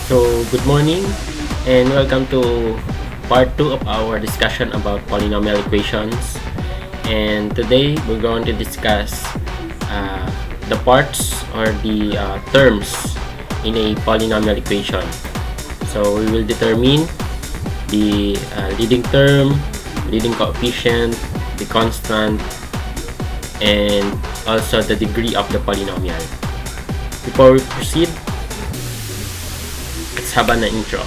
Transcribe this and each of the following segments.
So, good morning and welcome to part 2 of our discussion about polynomial equations. And today we're going to discuss the parts or the terms in a polynomial equation. So, we will determine the leading term, leading coefficient, the constant, and also the degree of the polynomial. Before we proceed, let's have an intro.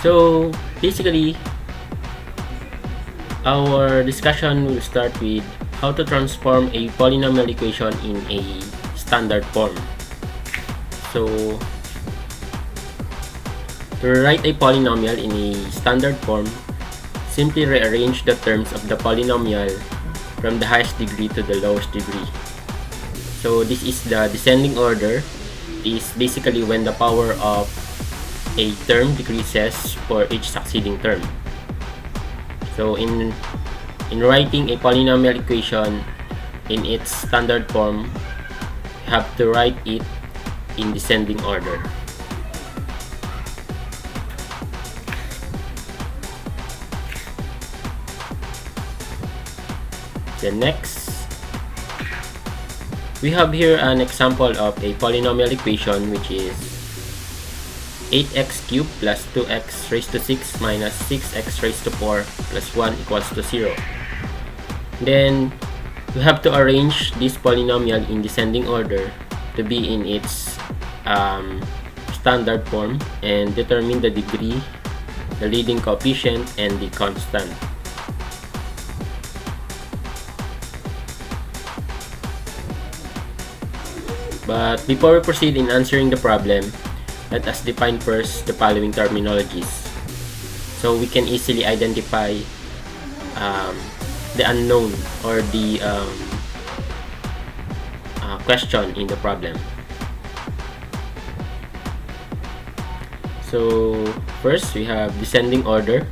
So basically, our discussion will start with how to transform a polynomial equation in a standard form. So to write a polynomial in a standard form, simply rearrange the terms of the polynomial from the highest degree to the lowest degree. So this is the descending order. It is basically when the power of a term decreases for each succeeding term. So in writing a polynomial equation in its standard form, you have to write it in descending order. Then next, we have here an example of a polynomial equation which is 8x cubed plus 2x raised to 6 minus 6x raised to 4 plus 1 equals to 0. Then we have to arrange this polynomial in descending order to be in its standard form and determine the degree, the leading coefficient, and the constant. But before we proceed in answering the problem, let us define first the following terminologies so we can easily identify the unknown or the question in the problem. So first we have descending order.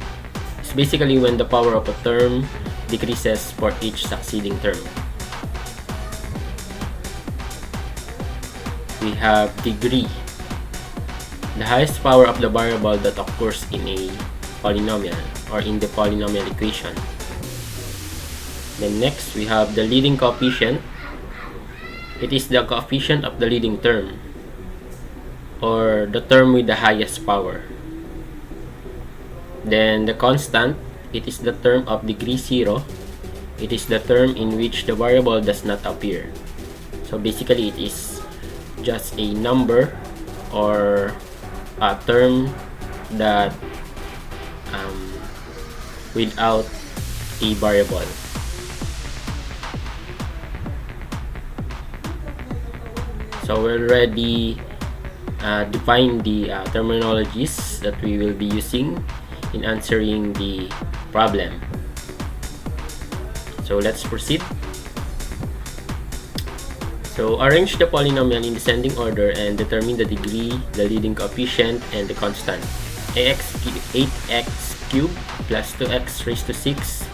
It's basically when the power of a term decreases for each succeeding term. We have degree, the highest power of the variable that occurs in a polynomial or in the polynomial equation. Then next, we have the leading coefficient. It is the coefficient of the leading term or the term with the highest power. Then the constant, it is the term of degree 0. It is the term in which the variable does not appear. So basically, it is just a number or a term that without a variable. So we already defined the terminologies that we will be using in answering the problem. So let's proceed. So arrange the polynomial in descending order and determine the degree, the leading coefficient, and the constant. 8x cubed plus 2x raised to 6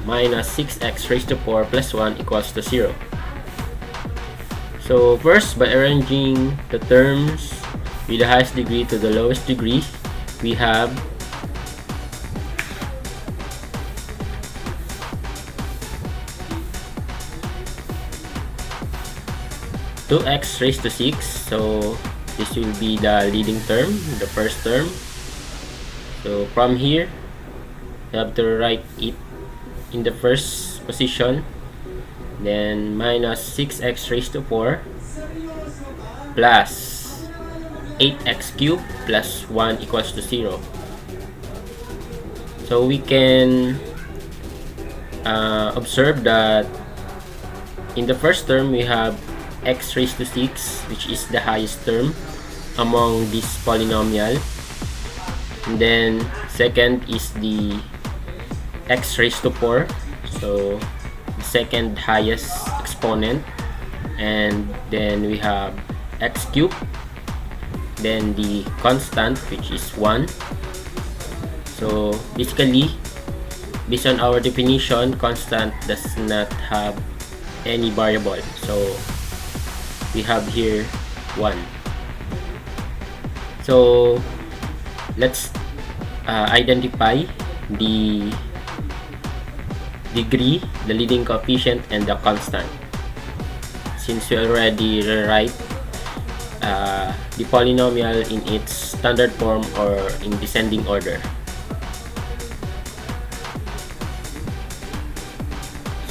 minus 6x raised to 4 plus 1 equals to 0. So first, by arranging the terms with the highest degree to the lowest degree, we have 2x raised to 6, so this will be the leading term, the first term. So from here, you have to write it in the first position, then minus 6x raised to 4 plus 8x cubed plus 1 equals to 0. So we can observe that in the first term we have x raised to 6, which is the highest term among this polynomial, and then second is the x raised to 4, so the second highest exponent, and then we have x cubed, then the constant, which is 1. So basically, based on our definition, constant does not have any variable, so we have here 1. So let's identify the degree, the leading coefficient, and the constant. Since we already rewrite the polynomial in its standard form or in descending order.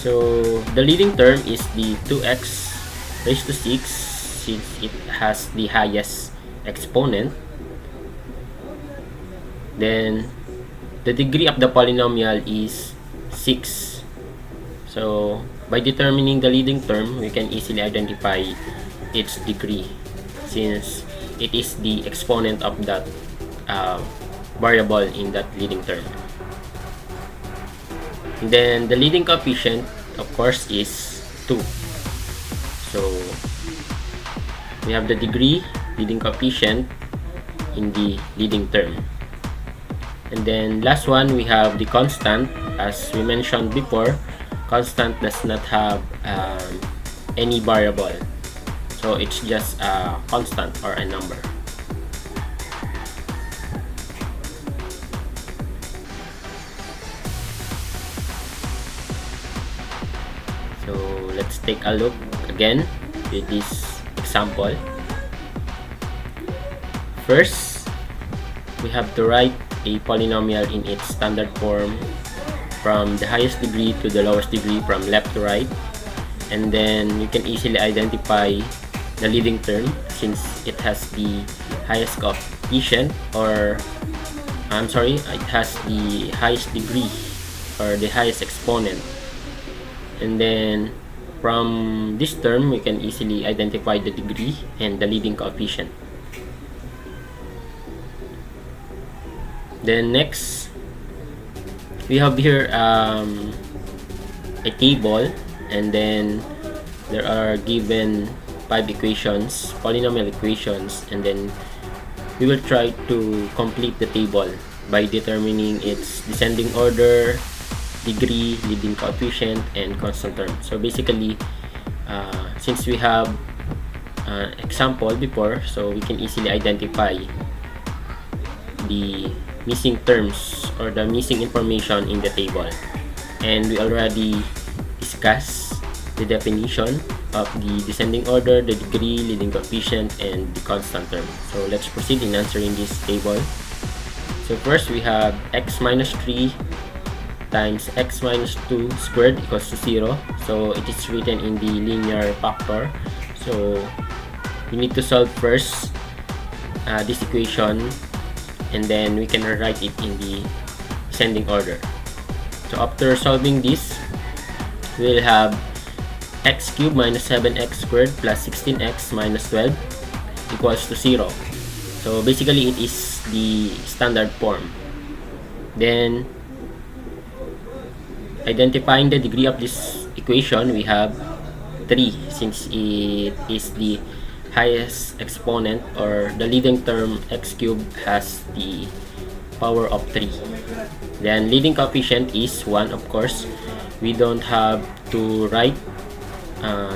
So the leading term is the 2x raised to 6, since it has the highest exponent. Then the degree of the polynomial is 6. So by determining the leading term, we can easily identify its degree, since it is the exponent of that variable in that leading term. And then the leading coefficient, of course, is 2. So we have the degree, leading coefficient in the leading term. And then last one, we have the constant. As we mentioned before, constant does not have any variable, so it's just a constant or a number. So let's take a look again with this example. First, we have to write a polynomial in its standard form from the highest degree to the lowest degree, from left to right, and then you can easily identify the leading term since it has the highest coefficient, or it has the highest degree or the highest exponent. And then from this term, we can easily identify the degree and the leading coefficient. Then next, we have here a table, and then there are given 5 equations, polynomial equations, and then we will try to complete the table by determining its descending order, degree, leading coefficient, and constant term. So basically, since we have an example before, so we can easily identify the missing terms or the missing information in the table. And we already discussed the definition of the descending order, the degree, leading coefficient, and the constant term. So let's proceed in answering this table. So first, we have x minus 3 times x minus 2 squared equals to 0. So it is written in the linear factor. So we need to solve first this equation, and then we can rewrite it in the descending order. So after solving this, we'll have x cubed minus 7x squared plus 16x minus 12 equals to 0. So basically, it is the standard form. Then identifying the degree of this equation, we have 3, since it is the highest exponent, or the leading term x cubed has the power of 3. Then leading coefficient is 1, of course. We don't have to write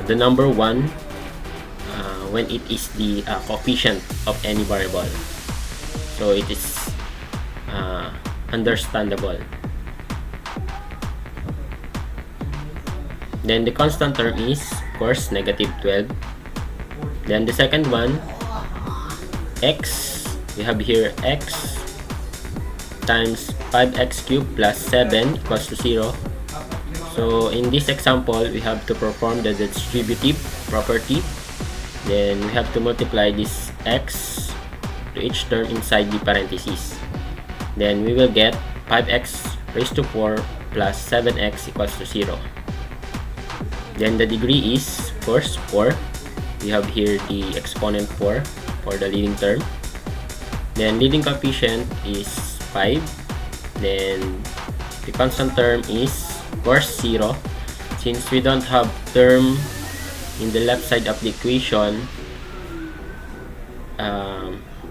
the number 1 when it is the coefficient of any variable, so it is understandable. Then the constant term is, of course, negative 12. Then the second one, x, we have here x times 5x cubed plus 7 equals to 0. So in this example, we have to perform the distributive property. Then we have to multiply this x to each term inside the parentheses. Then we will get 5x raised to 4 plus 7x equals to 0. Then the degree is, of course, 4. We have here the exponent 4 for the leading term. Then leading coefficient is 5. Then the constant term is, of course, 0. Since we don't have term in the left side of the equation,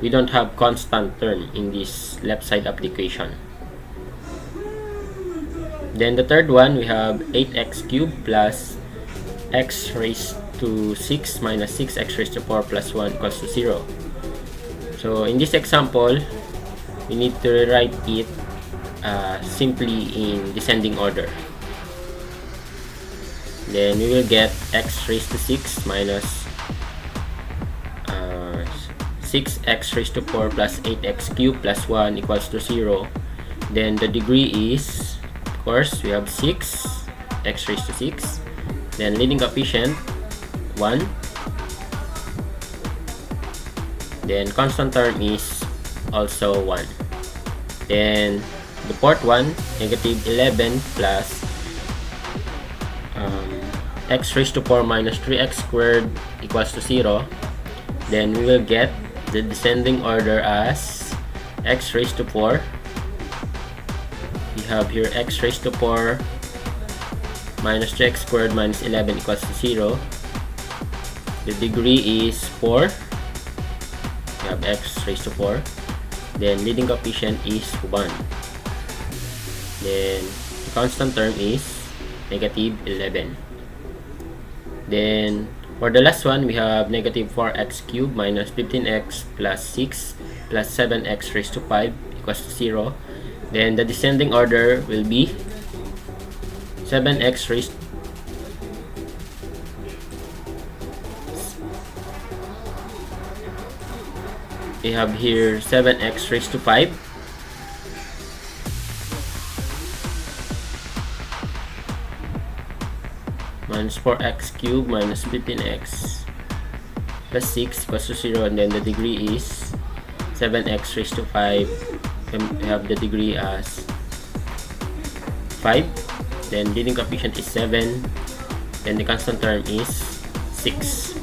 we don't have constant term in this left side of the equation. Then the third one, we have 8x cubed plus x raised to 6 minus 6x raised to 4 plus 1 equals to 0. So in this example, we need to rewrite it simply in descending order. Then we will get x raised to 6 minus 6x raised to 4 plus 8x cubed plus 1 equals to 0. Then the degree is, of course, we have 6, x raised to 6. Then leading coefficient, 1. Then constant term is also 1. Then the fourth one, negative 11 plus x raised to 4 minus 3x squared equals to 0. Then we will get the descending order as x raised to 4. We have here x raised to 4 minus 3x squared minus 11 equals to 0. The degree is 4. We have x raised to 4. Then leading coefficient is 1. Then the constant term is negative 11. Then for the last one, we have negative 4x cubed minus 15x plus 6 plus 7x raised to 5 equals to 0. Then the descending order will be 7x raised we have here 7x raised to 5 minus 4x cubed minus 15x plus 6 equals to 0, and then the degree is 7x raised to 5. Then we have the degree as 5. Then leading coefficient is 7. Then the constant term is 6.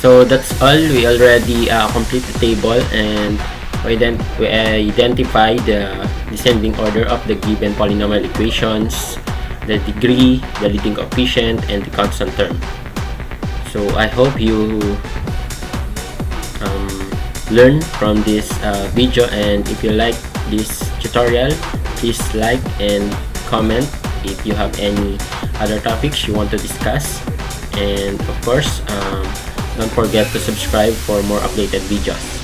So that's all. We already complete the table, and we identify the descending order of the given polynomial equations, the degree, the leading coefficient, and the constant term. So I hope you learn from this video, and if you like this tutorial, please like and comment if you have any other topics you want to discuss, and of course don't forget to subscribe for more updated videos.